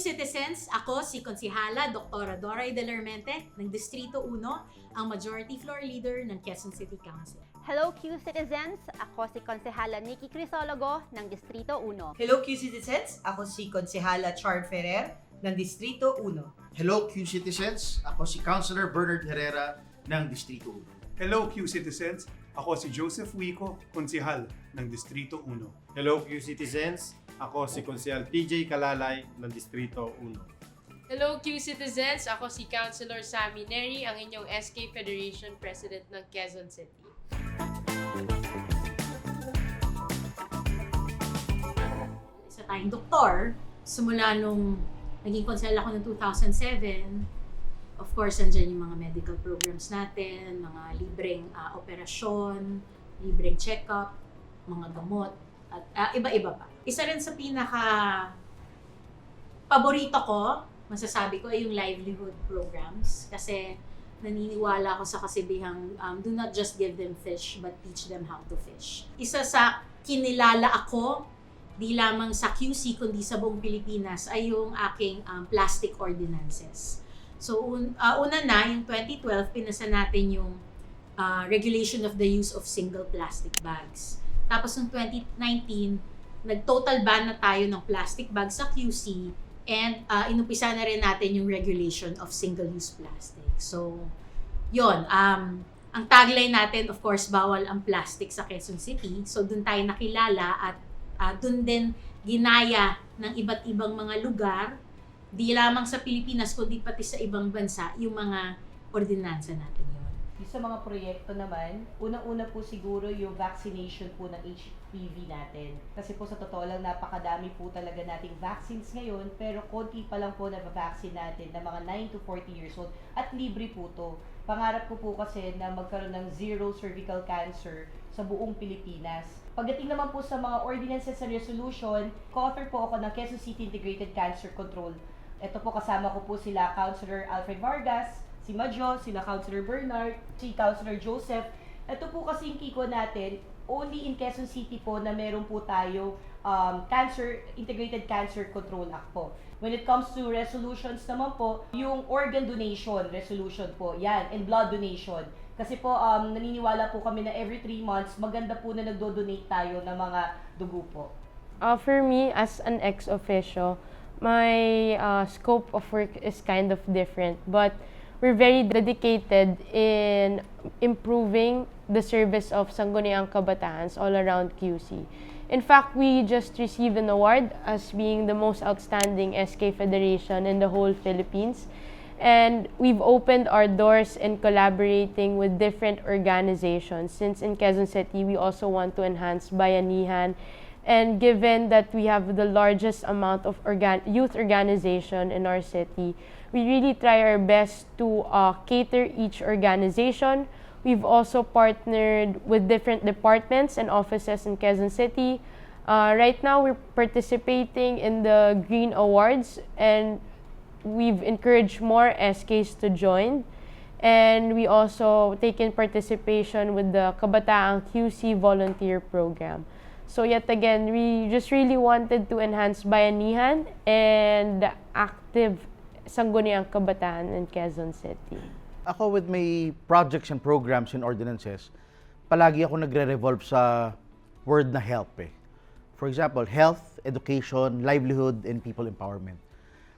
Citizens, ako si Konsihala Dr. Doray Delermente ng Distrito 1, ang Majority Floor Leader ng Quezon City Council. Hello Q Citizens, ako si Konsehala Nikki Crisologo ng Distrito 1. Hello Q Citizens, ako si Konsehala Char Ferrer ng Distrito 1. Hello Q Citizens, ako si Councilor Bernard Herrera ng Distrito 1. Hello Q Citizens, ako si Joseph Wico, konsehal ng Distrito 1. Hello Q Citizens, ako si Konsehal PJ Kalalay ng Distrito 1. Hello Q-Citizens! Ako si Councilor Sammy Neri, ang inyong SK Federation President ng Quezon City. Isa tayong doktor, simula nung naging konsel ako noong 2007, of course, andyan yung mga medical programs natin, mga libreng operasyon, libreng check-up, mga gamot, at iba-iba pa. Isa rin sa pinaka paborito ko, masasabi ko, ay yung livelihood programs. Kasi naniniwala ako sa kasibihang, do not just give them fish, but teach them how to fish. Isa sa kinilala ako, di lamang sa QC, kundi sa buong Pilipinas, ay yung aking plastic ordinances. So, una na, yung 2012, pinasa natin yung regulation of the use of single plastic bags. Tapos, yung 2019, nag-total ban na tayo ng plastic bag sa QC and inumpisa na rin natin yung regulation of single-use plastic. So, yon. Ang tagline natin, of course, bawal ang plastic sa Quezon City. So, dun tayo nakilala at dun din ginaya ng iba't ibang mga lugar, di lamang sa Pilipinas, kundi pati sa ibang bansa, yung mga ordinansa natin yun. Yung sa mga proyekto naman, unang-una po siguro yung vaccination po ng HPV natin. Kasi po sa totoo lang, napakadami po talaga nating vaccines ngayon, pero konti pa lang po na vaccine natin na mga 9 to 40 years old at libre po to. Pangarap ko po kasi na magkaroon ng zero cervical cancer sa buong Pilipinas. Pagdating naman po sa mga ordinances and resolution, co-author po ako ng Quezon City Integrated Cancer Control. Ito po, kasama ko po sila Councilor Alfred Vargas, si Majo, sila Councilor Bernard, si Councilor Joseph. Ito po kasi yung kiko natin, only in Quezon City po na meron po tayo Integrated Cancer Control Act po. When it comes to resolutions naman po, yung organ donation resolution po, yan, and blood donation. Kasi po, naniniwala po kami na every 3 months, maganda po na nagdo-donate tayo ng mga dugo po. For me, as an ex-officio, my scope of work is kind of different. But we're very dedicated in improving the service of Sangguniang Kabataans all around QC. In fact, we just received an award as being the most outstanding SK Federation in the whole Philippines. And we've opened our doors in collaborating with different organizations. Since in Quezon City, we also want to enhance bayanihan. And given that we have the largest amount of youth organization in our city, we really try our best to cater each organization. We've also partnered with different departments and offices in Quezon City. Right now, we're participating in the Green Awards, and we've encouraged more SKs to join. And we also taken participation with the Kabataang QC Volunteer Program. So yet again, we just really wanted to enhance bayanihan and active Sangguniang Kabataan in Quezon City. Ako with my projects and programs and ordinances, palagi ako nagre-revolve sa word na help eh. For example, health, education, livelihood, and people empowerment.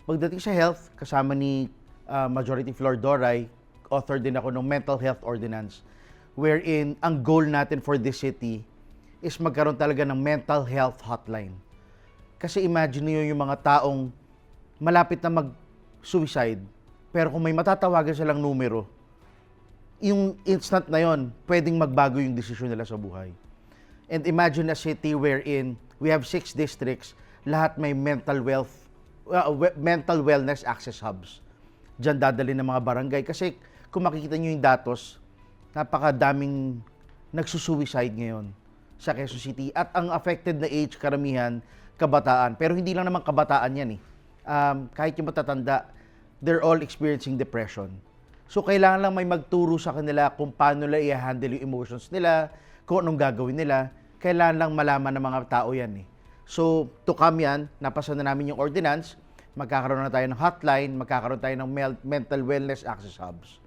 Pagdating sa health, kasama ni Majority Floor Doray, author din ako ng mental health ordinance, wherein ang goal natin for this city is magkaroon talaga ng mental health hotline. Kasi imagine niyo yung mga taong malapit na mag-suicide, pero kung may matatawagan silang numero, yung instant na yon, pwedeng magbago yung desisyon nila sa buhay. And imagine a city wherein we have 6 districts, lahat may mental wellness access hubs. Diyan dadali ng mga barangay. Kasi kung makikita nyo yung datos, napakadaming nagsusuicide ngayon sa Quezon City. At ang affected na age, karamihan, kabataan. Pero hindi lang naman kabataan yan eh. Kahit yung matatanda, they're all experiencing depression. So kailangan lang may magturo sa kanila kung paano nila i-handle yung emotions nila, kung anong gagawin nila. Kailangan lang malaman ng mga tao yan eh. So to come yan, napasa na namin yung ordinance. magkakaroon na tayo ng hotline, magkakaroon tayo ng mental wellness access hubs.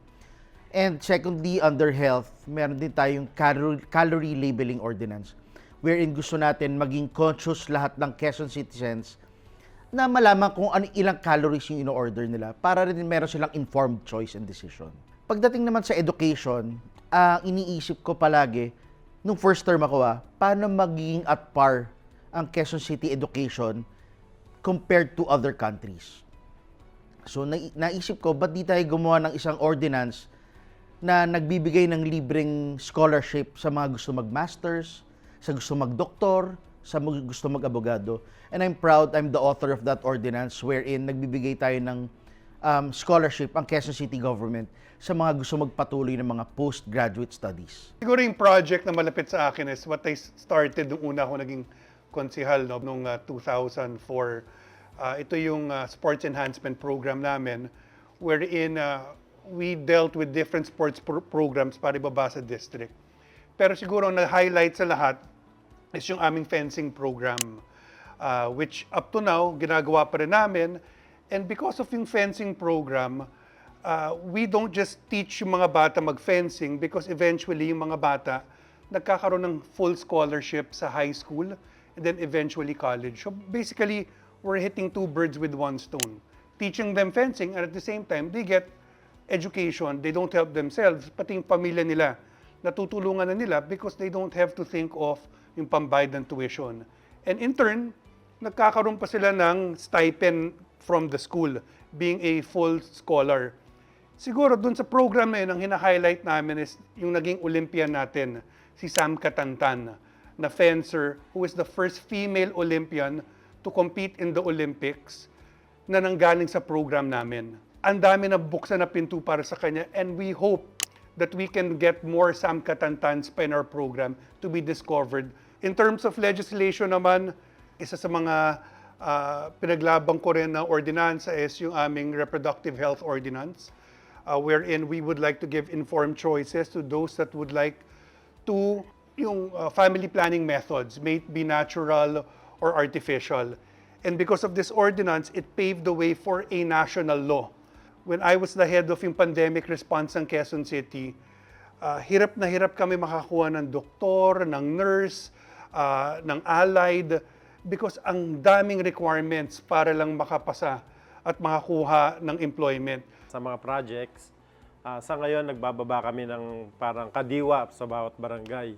And secondly, under health, meron din tayong calorie labeling ordinance wherein gusto natin maging conscious lahat ng Quezon citizens na malaman kung ilang calories yung ino-order nila para rin meron silang informed choice and decision. Pagdating naman sa education, ang iniisip ko palagi, nung first term ako paano magiging at par ang Quezon City education compared to other countries. So naisip ko, ba't di tayo gumawa ng isang ordinance na nagbibigay ng libreng scholarship sa mga gusto mag-masters, sa gusto mag-doktor, sa gusto mag-abogado. And I'm proud I'm the author of that ordinance wherein nagbibigay tayo ng scholarship ang Quezon City government sa mga gusto magpatuloy ng mga postgraduate studies. Siguro yung project na malapit sa akin is what I started nung una ako naging konsihal noong 2004. Ito yung sports enhancement program namin wherein we dealt with different sports programs para ibaba sa district. Pero siguro ang na-highlight sa lahat is yung aming fencing program, which up to now, ginagawa pa rin namin. And because of yung fencing program, we don't just teach yung mga bata mag-fencing because eventually yung mga bata nagkakaroon ng full scholarship sa high school and then eventually college. So basically, we're hitting two birds with one stone. Teaching them fencing and at the same time, they get education. They don't help themselves, pati yung pamilya nila. Natutulungan na nila because they don't have to think of yung pambayad ng tuition. And in turn, nagkakaroon pa sila ng stipend from the school, being a full scholar. Siguro dun sa program na yun, ang hina-highlight namin is yung naging Olympian natin, si Sam Katantan, na fencer, who is the first female Olympian to compete in the Olympics na nanggaling sa program namin. Ang dami na buksan na pinto para sa kanya and we hope that we can get more Sam Katantans pa in our program to be discovered. In terms of legislation naman, isa sa mga pinaglabang ko rin na ordinansa is yung aming reproductive health ordinance, wherein we would like to give informed choices to those that would like to yung family planning methods, may it be natural or artificial. And because of this ordinance, it paved the way for a national law. When I was the head of yung pandemic response ng Quezon City, hirap na hirap kami makakuha ng doktor, ng nurse, ng allied, because ang daming requirements para lang makapasa at makakuha ng employment. Sa mga projects, sa ngayon nagbababa kami ng parang kadiwa sa bawat barangay.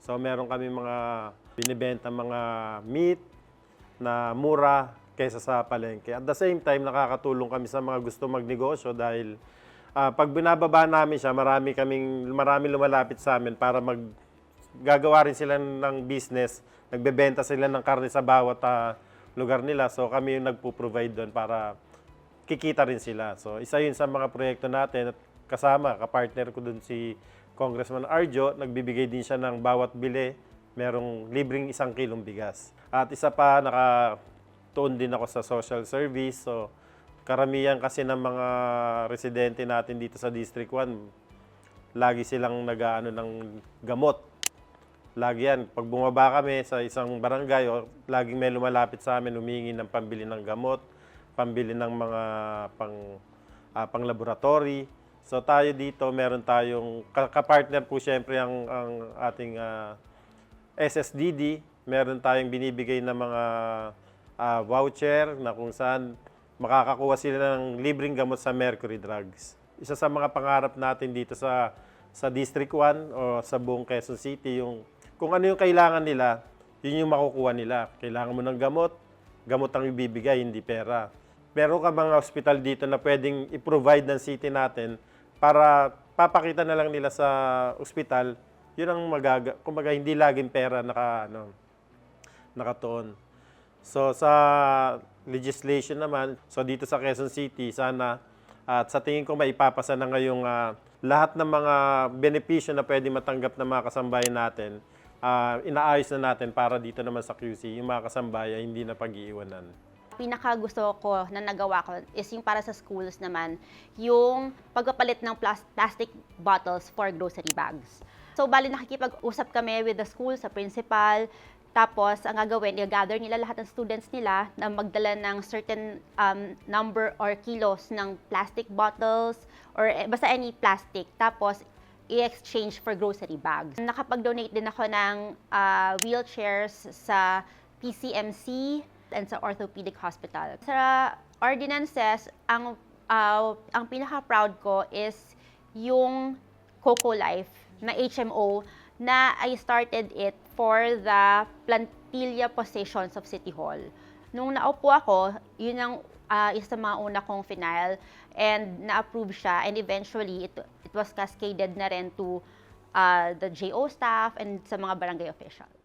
So meron kami mga binibenta mga meat na mura kaysa sa palengke. At the same time, nakakatulong kami sa mga gusto magnegosyo dahil pag binababa namin siya, marami lumalapit sa amin para gagawa rin sila ng business, nagbebenta sila ng karne sa bawat lugar nila. So kami yung nagpo-provide doon para kikita rin sila. So isa yun sa mga proyekto natin at kasama, kapartner ko doon si Congressman Arjo, nagbibigay din siya ng bawat bili, merong libreng 1 kilong bigas. At isa pa, nakatuon din ako sa social service. So karamihan kasi ng mga residente natin dito sa District 1, lagi silang nag-aano ng gamot. Lagi yan. Pag bumaba kami sa isang barangay, laging may lumalapit sa amin, humingi ng pambili ng gamot, pambili ng mga pang-laboratory. So tayo dito, meron tayong, kapartner po siyempre ang ating SSDD. Meron tayong binibigay na mga voucher na kung saan makakakuha sila ng libreng gamot sa Mercury Drugs. Isa sa mga pangarap natin dito sa District 1 o sa buong Quezon City, yung kung ano yung kailangan nila, yun yung makukuha nila. Kailangan mo ng gamot, gamot ang ibibigay, hindi pera. Meron ka mga hospital dito na pwedeng i-provide ng city natin para papakita na lang nila sa ospital, yun ang kumbaga hindi laging pera nakatuon. So sa legislation naman, so dito sa Quezon City, sana at sa tingin ko maipapasa na ngayong lahat ng mga benepisyo na pwede matanggap ng mga kasambayan natin, inaayos na natin para dito naman sa QC, yung mga kasambayan hindi na pag-iiwanan. Pinaka gusto ko na nagawa ko is yung para sa schools naman, yung pagpapalit ng plastic bottles for grocery bags. So, bali nakikipag-usap kami with the school, sa principal, Tapos, ang gagawin, i-gather nila lahat ng students nila na magdala ng certain number or kilos ng plastic bottles or basta any plastic. Tapos, i-exchange for grocery bags. Nakapag-donate din ako ng wheelchairs sa PCMC and sa Orthopedic Hospital. Sa ordinances, ang pinaka-proud ko is yung Coco Life na HMO na I started it for the plantilla possessions of City Hall. Nung naupo ako, yun ang isa sa mga una kong final and na-approve siya and eventually it was cascaded na rin to the JO staff and sa mga barangay officials.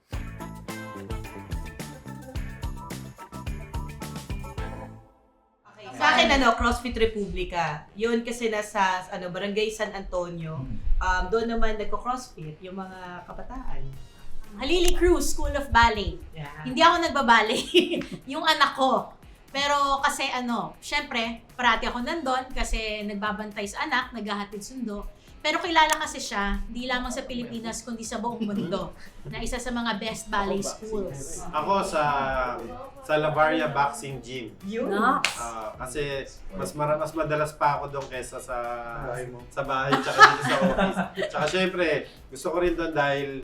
Sa akin, CrossFit Republica. Yun kasi nasa Barangay San Antonio. Doon naman nagko-CrossFit yung mga kabataan. Halili Cruz School of Ballet. Yeah. Hindi ako nagbaballet. Yung anak ko. Pero kasi syempre, parati ako nandun kasi nagbabantay sa anak, naghahatid sundo. Pero kilala kasi siya, hindi lamang sa Pilipinas, kundi sa buong mundo, na isa sa mga best ballet schools. Ako sa Lavaria Boxing Gym. Yun. Kasi mas madalas pa ako doon kaysa sa bahay tsaka dito sa office. Tsaka syempre, gusto ko rin doon dahil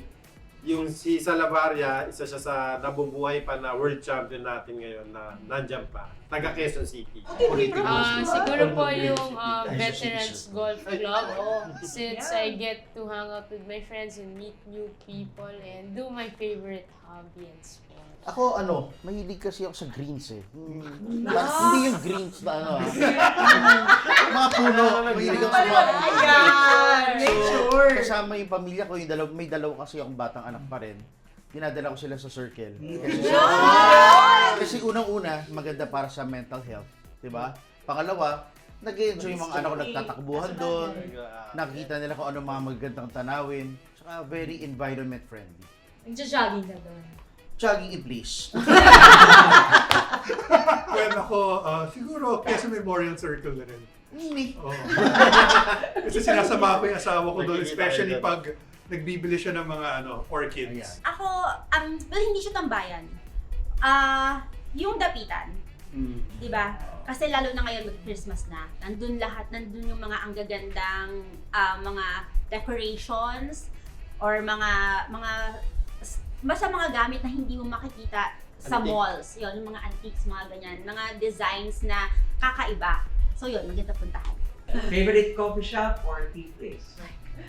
yung si Lavaria, isa siya sa nabubuhay pa na world champion natin ngayon na nandyan pa. Taga Quezon City. Siguro po yung Veterans Golf Club. Since I get to hang out with my friends and meet new people and do my favorite hobby and sport. Ako, mahilig kasi ako sa greens eh. Hindi yung greens na mga puno. Mahilig ako sa mga Nature! kasama yung pamilya ko, may dalawa kasi akong batang anak pa rin. Dinadala ko sila sa circle. Kasi unang-una, maganda para sa mental health. Diba? Pangalawa, nag-enjoy yung mga anak ko nagtatakbuhan doon. Nakikita nila kung ano mga magagandang tanawin. Saka very environment friendly. Nagja-jogging ka doon. Jogging in place. Well, ako, siguro, Quezon Memorial Circle na rin. Oo. Kasi sinasama ko yung asawa ko doon, especially pag nagbibili siya ng mga orchids. Ako, well, hindi siya tambayan. Yung dapitan, di ba? Kasi lalo na ngayon mag-Christmas na, nandun yung mga ang gagandang mga decorations or basta mga gamit na hindi mo makikita sa malls. Yun, yung mga antiques, mga ganyan. Mga designs na kakaiba. So yun, maganda puntahan. Favorite coffee shop or tea place?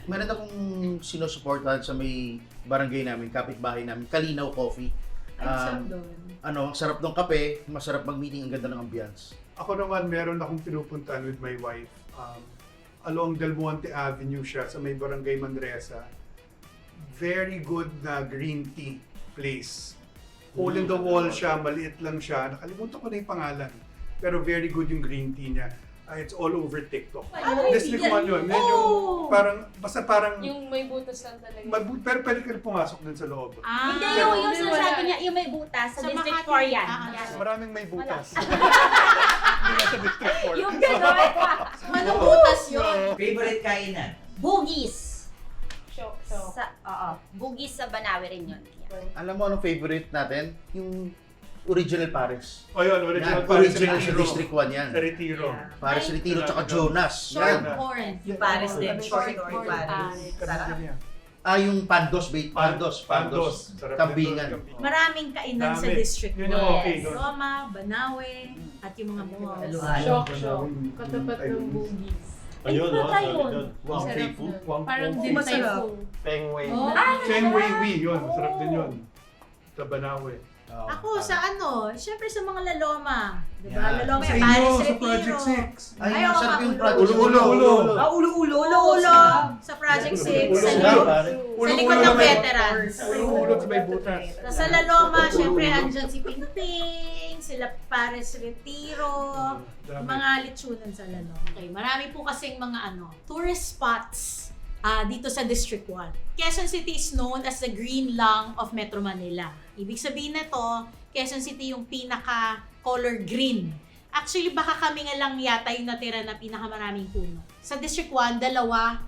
Meron akong sinusuportahan sa may barangay namin, kapitbahay namin, Kalinaw Coffee. Sarap doon. Ang sarap ng kape, masarap mag-meeting, ang ganda ng ambience. Ako naman, meron akong pinupuntahan with my wife. Along Del Monte Avenue siya, sa may barangay Manresa. Very good na green tea place. Hole in the wall siya, maliit lang siya. Nakalimutan ko na yung pangalan. Pero very good yung green tea niya. It's all over TikTok. District 1 yun. Medyo parang Yung may butas lang talaga. pero pwede ka rin pumasok din sa loob. Hindi, yung sinasabi niya, yung may butas sa District 4 yan. Maraming may butas. Hindi na sa District 4. Yung gano'n. Anong butas yun? Favorite kainan? Bugis. Shock. Bugis sa Banawe rin yun. Alam mo anong favorite natin? Yung Original Paris. O yun, original Yan, Paris original sa Retiro. District 1 yan. Sa Retiro. Paris Retiro tsaka Jonas. Short Yan. horn. Yung Paris din. Short Short or Paris. Sarap. Yung Pandos. Pandos. Sarap din Kambingan. doon, Maraming kainan sa Dami. District 1. Yun ang okay doon. Roma, Banawe, at yung mga malls. Halo-halo. Shock. Katapat ng Bugis. Ayun, Ay, patay yun. Wow, Sarap faithful. nun. Parang din Masarap. typhoon. Peng Wei. Feng Wei Wei, yun. Sarap din yun. Sa Banawe. Ako sa syempre sa mga laloma. Diba? Yan. Laloma, Sa Paris inyo, sa Retiro. Project 6. Ay, Ay, masarap oo, yung ulo. project. Ulo. Ulo-ulo. Ulo-ulo sa Project 6. Ulo-ulo. Sa Sarap, likod, pare. sa likod ng veterans. Ulo sa may butas. Tapos sa Laloma, syempre andyan si Pingping, sila Paris Retiro, Dami. mga litsunan sa Laloma. Okay, marami po kasing mga tourist spots dito sa District 1. Quezon City is known as the green lung of Metro Manila. Ibig sabihin nito, Quezon City yung pinaka color green Actually, baka kami nga lang yata yung natira na pinakamaraming puno. Sa District 1, 2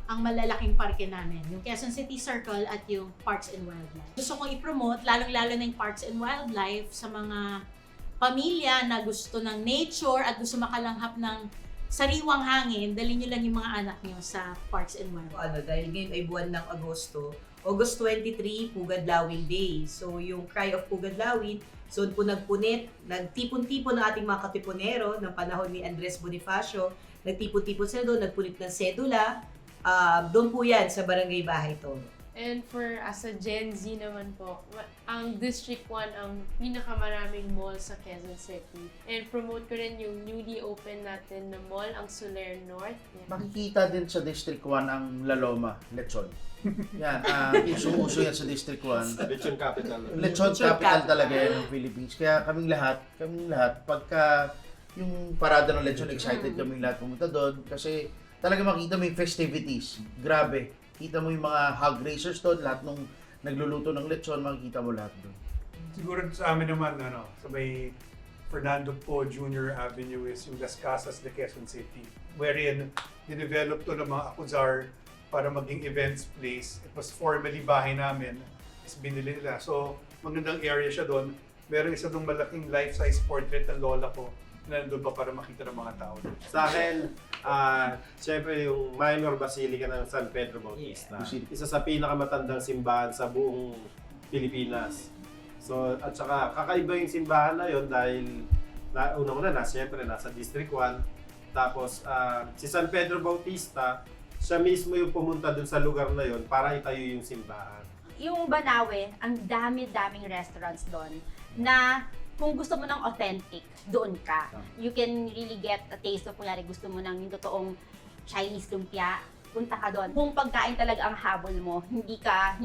ang malalaking parke namin. Yung Quezon City Circle at yung Parks and Wildlife. Gusto kong i-promote, lalong-lalo na yung Parks and Wildlife sa mga pamilya na gusto ng nature at gusto makalanghap ng sariwang hangin, dalhin nyo lang yung mga anak nyo sa Parks and Wildlife. Dahil ngayon ay buwan ng Agosto, August 23, Pugadlawin Day. So yung Cry of Pugadlawin, so po nagpunit, nagtipon-tipon ng ating mga katipunero ng panahon ni Andres Bonifacio. Nagtipon-tipon sila doon, nagpunit ng sedula. Doon po yan sa Barangay Bahay Toro. And for as a Gen Z naman po, ang District 1 ang pinakamaraming mall sa Quezon City. And promote ko rin yung newly open natin na mall, ang Soler North. Yan. Makikita din sa District 1 ang Laloma, lechon. Yan, uso-uso yan sa District 1. Lechon capital. Lechon capital talaga yan ng Philippines. Kaya kaming lahat, pagka yung parada ng lechon, excited kaming lahat pumunta doon. Kasi talaga makita mo yung festivities. Grabe. Kita mo yung mga hog racers doon, lahat nung nagluluto ng lechon, makikita mo lahat doon. Siguro sa amin naman, sa may Fernando Po Jr. Avenue is yung Las Casas de Quezon City, wherein dinevelop to ng mga Akuzar para maging events place. It was formerly bahay namin, is binili nila. So, magandang area siya doon. Meron isa doong malaking life-size portrait ng lola ko na nandun pa para makita ng mga tao. Sa akin, siyempre yung Minor Basilica ng San Pedro Bautista. Yeah. Isa sa pinakamatandang simbahan sa buong Pilipinas. So, at saka kakaiba yung simbahan na yon dahil unang-una siyempre nasa District 1. Tapos si San Pedro Bautista, siya mismo yung pumunta dun sa lugar na yon para itayo yung simbahan. Yung Banawe, ang dami-daming restaurants doon na kung gusto mo ng authentic, doon ka. You can really get a taste of, kunyari gusto mo ng yung totoong Chinese lumpia, punta ka doon. Kung pagkain talaga ang habol mo, hindi ka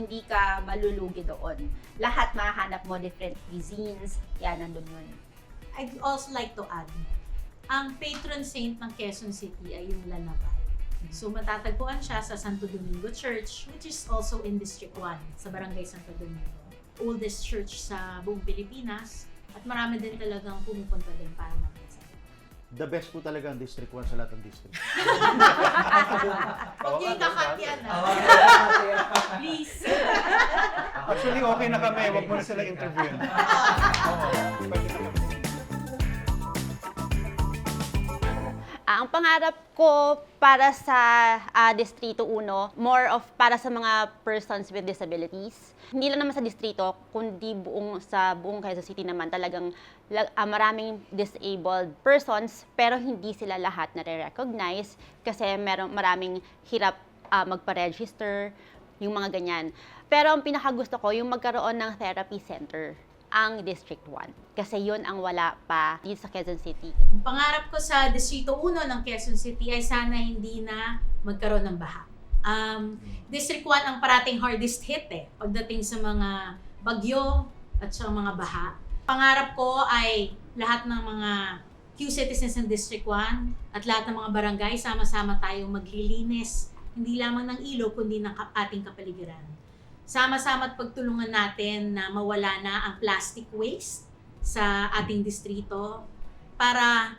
malulugi doon. Lahat mahanap mo different cuisines, yan, nandun yun. I'd also like to add, ang patron saint ng Quezon City ay yung Lanabal. So matatagpuan siya sa Santo Domingo Church, which is also in District 1, sa Barangay Santo Domingo. Oldest church sa buong Pilipinas, at marami din talagang pumupunta din para mag-misa. The best po talaga ang District 1 sa lahat ng district. Huwag niyo ikakat yan, Please. Actually, okay na kami. Huwag mo na sila interviewin. Pwede na kami. Ang pangarap ko para sa Distrito 1, more of para sa mga persons with disabilities. Hindi lang naman sa distrito, kundi sa buong Quezon City naman talagang maraming disabled persons, pero hindi sila lahat nare-recognize kasi maraming hirap magpa-register, yung mga ganyan. Pero ang pinakagusto ko, yung magkaroon ng therapy center ang District 1. Kasi yun ang wala pa dito sa Quezon City. Ang pangarap ko sa Distrito 1 ng Quezon City ay sana hindi na magkaroon ng baha. District 1 ang parating hardest hit pagdating sa mga bagyo at sa mga baha. Pangarap ko ay lahat ng mga Q-citizens ng District 1 at lahat ng mga barangay sama-sama tayong maglilinis, hindi lamang ng ilog kundi ng ating kapaligiran. Sama-sama at pagtulungan natin na mawala na ang plastic waste sa ating distrito para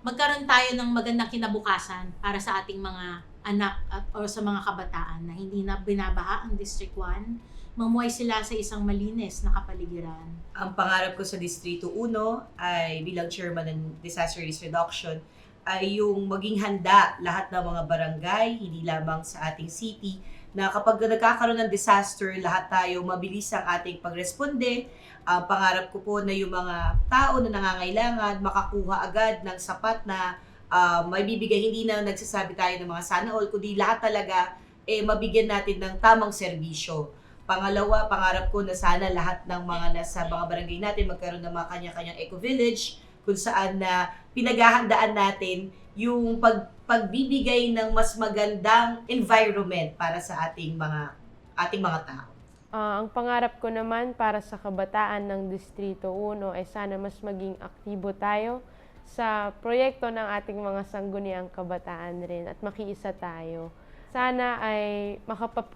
magkaroon tayo ng magandang kinabukasan para sa ating mga anak o sa mga kabataan na hindi na binabaha ang District 1, mamuhay sila sa isang malinis na kapaligiran. Ang pangarap ko sa Distrito 1 ay bilang chairman ng Disaster Risk Reduction ay yung maging handa lahat ng mga barangay, hindi lamang sa ating city, na kapag nagkakaroon ng disaster, lahat tayo mabilis ang ating pagresponde. Pangarap ko po na yung mga tao na nangangailangan makakuha agad ng sapat na may bibigay, hindi na nagsasabi tayo ng mga sana all, kundi lahat talaga mabigyan natin ng tamang serbisyo. Pangalawa, pangarap ko na sana lahat ng mga nasa mga barangay natin magkaroon ng mga kanya-kanyang eco-village kung saan na pinaghahandaan natin yung pagbibigay ng mas magandang environment para sa ating mga tao. Ang pangarap ko naman para sa kabataan ng Distrito 1 ay sana mas maging aktibo tayo sa proyekto ng ating mga sangguniang kabataan rin at makiisa tayo. Sana ay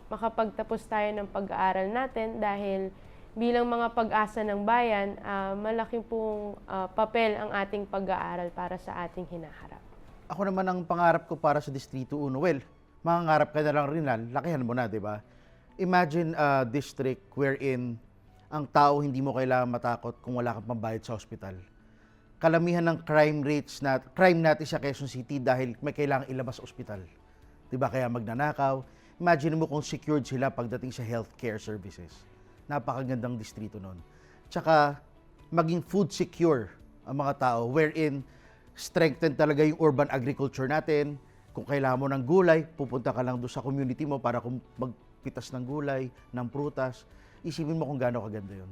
makapagtapos tayo ng pag-aaral natin dahil bilang mga pag-asa ng bayan, malaking pong papel ang ating pag-aaral para sa ating hinaharap. Ako naman ang pangarap ko para sa Distrito 1. Well, mangangarap ka na lang rin lakihan mo na, di ba? Imagine a district wherein ang tao hindi mo kailangan matakot kung wala kang pambayad sa ospital. Kalamihan ng crime natin sa Quezon City dahil may kailangang ilabas sa ospital. Di ba? Kaya magnanakaw. Imagine mo kung secured sila pagdating sa healthcare services. Napakagandang distrito nun. Tsaka, maging food secure ang mga tao wherein strengthen talaga yung urban agriculture natin. Kung kailangan mo ng gulay, pupunta ka lang doon sa community mo para magpitas ng gulay, ng prutas. Isipin mo kung gaano kaganda yun.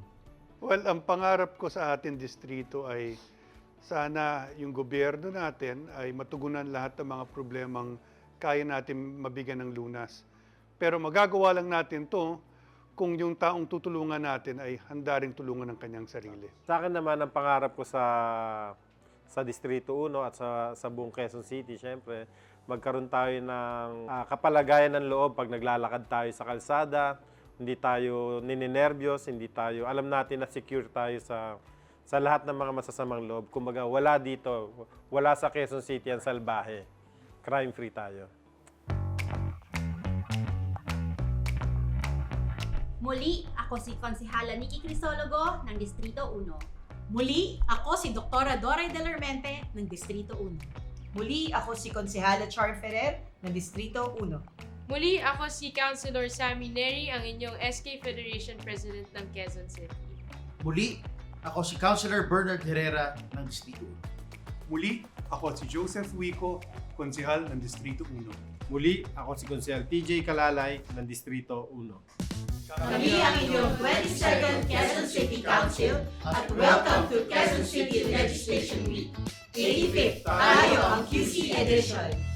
Well, ang pangarap ko sa ating distrito ay sana yung gobyerno natin ay matugunan lahat ng mga problemang kaya natin mabigyan ng lunas. Pero magagawa lang natin to kung yung taong tutulungan natin ay handa ring tulungan ng kanyang sarili. Sa akin naman, ang pangarap ko sa Distrito 1 at sa buong Quezon City, syempre, magkaroon tayo ng kapalagayan ng loob pag naglalakad tayo sa kalsada, hindi tayo nininervyos, hindi tayo, alam natin na secure tayo sa lahat ng mga masasamang loob. Kumbaga, wala dito, wala sa Quezon City ang salbahe. Crime-free tayo. Muli, ako si Konsehala Nikki Crisologo ng Distrito 1. Muli, ako si Dr. Doray Delermente ng Distrito 1. Muli, ako si Konsehala Char Ferrer ng Distrito 1. Muli, ako si Councilor Sammy Neri, ang inyong SK Federation President ng Quezon City. Muli, ako si Councilor Bernard Herrera ng Distrito 1. Muli, ako si Joseph Wico, konsehal ng Distrito 1. Muli, ako si Konsehal TJ Kalalay ng Distrito 1. Kami ang inyong 22nd Quezon City Council at welcome to Quezon City Legislation Week. 85th, tayo ang QC Edition.